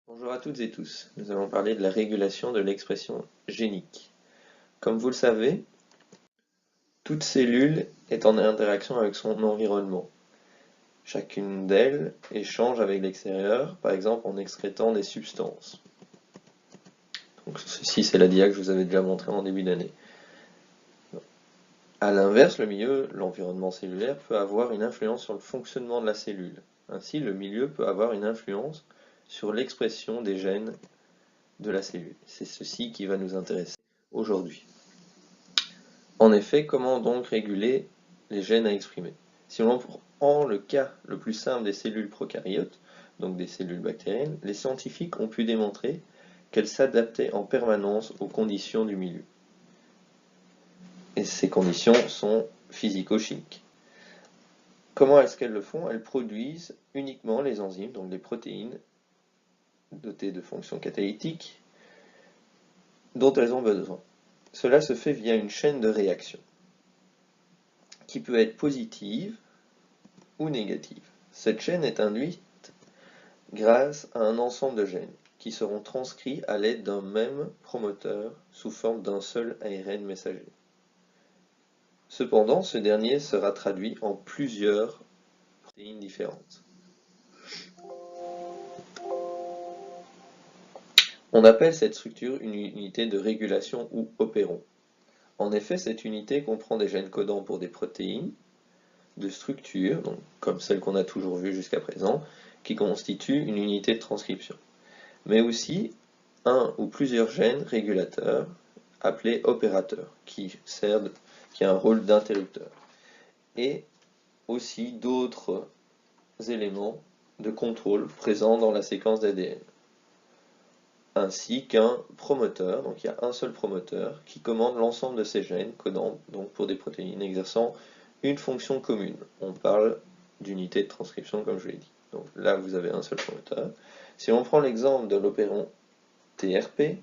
Bonjour à toutes et tous, nous allons parler de la régulation de l'expression génique. Comme vous le savez, toute cellule est en interaction avec son environnement. Chacune d'elles échange avec l'extérieur, par exemple en excrétant des substances. Donc ceci c'est la dia que je vous avais déjà montré en début d'année. A l'inverse, le milieu, l'environnement cellulaire, peut avoir une influence sur le fonctionnement de la cellule. Ainsi, le milieu peut avoir une influence sur l'expression des gènes de la cellule. C'est ceci qui va nous intéresser aujourd'hui. En effet, comment donc réguler les gènes à exprimer? Si l'on prend le cas le plus simple des cellules prokaryotes, donc des cellules bactériennes, les scientifiques ont pu démontrer qu'elles s'adaptaient en permanence aux conditions du milieu. Et ces conditions sont physico-chimiques. Comment est-ce qu'elles le font? Elles produisent uniquement les enzymes, donc les protéines dotées de fonctions catalytiques, dont elles ont besoin. Cela se fait via une chaîne de réaction, qui peut être positive ou négative. Cette chaîne est induite grâce à un ensemble de gènes, qui seront transcrits à l'aide d'un même promoteur sous forme d'un seul ARN messager. Cependant, ce dernier sera traduit en plusieurs protéines différentes. On appelle cette structure une unité de régulation ou opéron. En effet, cette unité comprend des gènes codants pour des protéines de structure, donc comme celle qu'on a toujours vue jusqu'à présent, qui constituent une unité de transcription, mais aussi un ou plusieurs gènes régulateurs appelés opérateurs, qui a un rôle d'interrupteur, et aussi d'autres éléments de contrôle présents dans la séquence d'ADN, ainsi qu'un promoteur, donc il y a un seul promoteur qui commande l'ensemble de ces gènes codants donc pour des protéines exerçant une fonction commune. On parle d'unité de transcription comme je l'ai dit. Donc là vous avez un seul promoteur. Si on prend l'exemple de l'opéron TRP,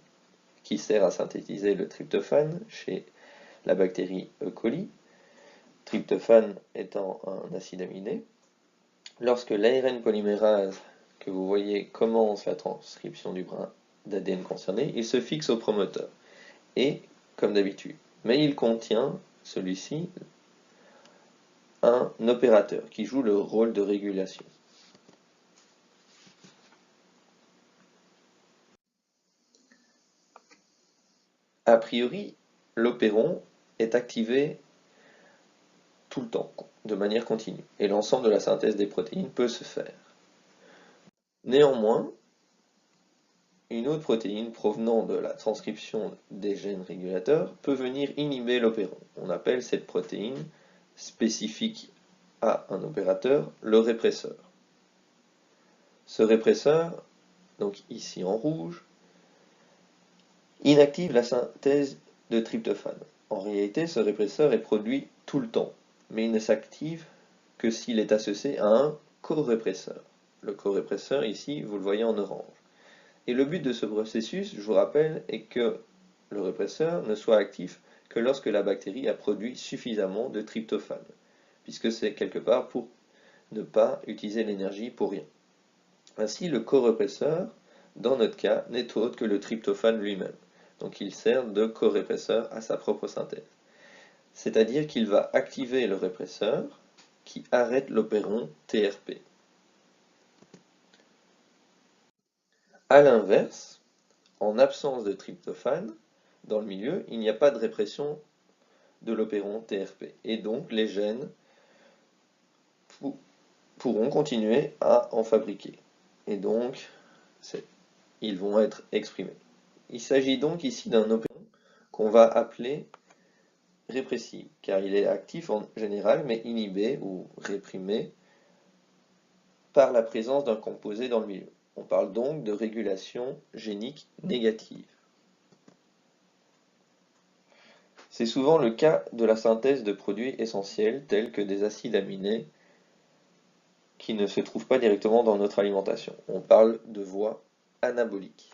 qui sert à synthétiser le tryptophane chez la bactérie E. coli, tryptophane étant un acide aminé, lorsque l'ARN polymérase que vous voyez commence la transcription du brin d'ADN concerné, il se fixe au promoteur, et comme d'habitude. Mais il contient, celui-ci, un opérateur qui joue le rôle de régulation. A priori, l'opéron est activé tout le temps, de manière continue, et l'ensemble de la synthèse des protéines peut se faire. Néanmoins, une autre protéine provenant de la transcription des gènes régulateurs peut venir inhiber l'opéron. On appelle cette protéine spécifique à un opérateur le répresseur. Ce répresseur, donc ici en rouge, inactive la synthèse de tryptophane. En réalité, ce répresseur est produit tout le temps, mais il ne s'active que s'il est associé à un corépresseur. Le corépresseur, ici, vous le voyez en orange. Et le but de ce processus, je vous rappelle, est que le répresseur ne soit actif que lorsque la bactérie a produit suffisamment de tryptophane, puisque c'est quelque part pour ne pas utiliser l'énergie pour rien. Ainsi, le corépresseur, dans notre cas, n'est autre que le tryptophane lui-même. Donc il sert de corépresseur à sa propre synthèse. C'est-à-dire qu'il va activer le répresseur qui arrête l'opéron TRP. A l'inverse, en absence de tryptophane, dans le milieu, il n'y a pas de répression de l'opéron TRP. Et donc les gènes pourront continuer à en fabriquer. Et donc, ils vont être exprimés. Il s'agit donc ici d'un opéron qu'on va appeler répressif, car il est actif en général, mais inhibé ou réprimé par la présence d'un composé dans le milieu. On parle donc de régulation génique négative. C'est souvent le cas de la synthèse de produits essentiels tels que des acides aminés qui ne se trouvent pas directement dans notre alimentation. On parle de voies anaboliques.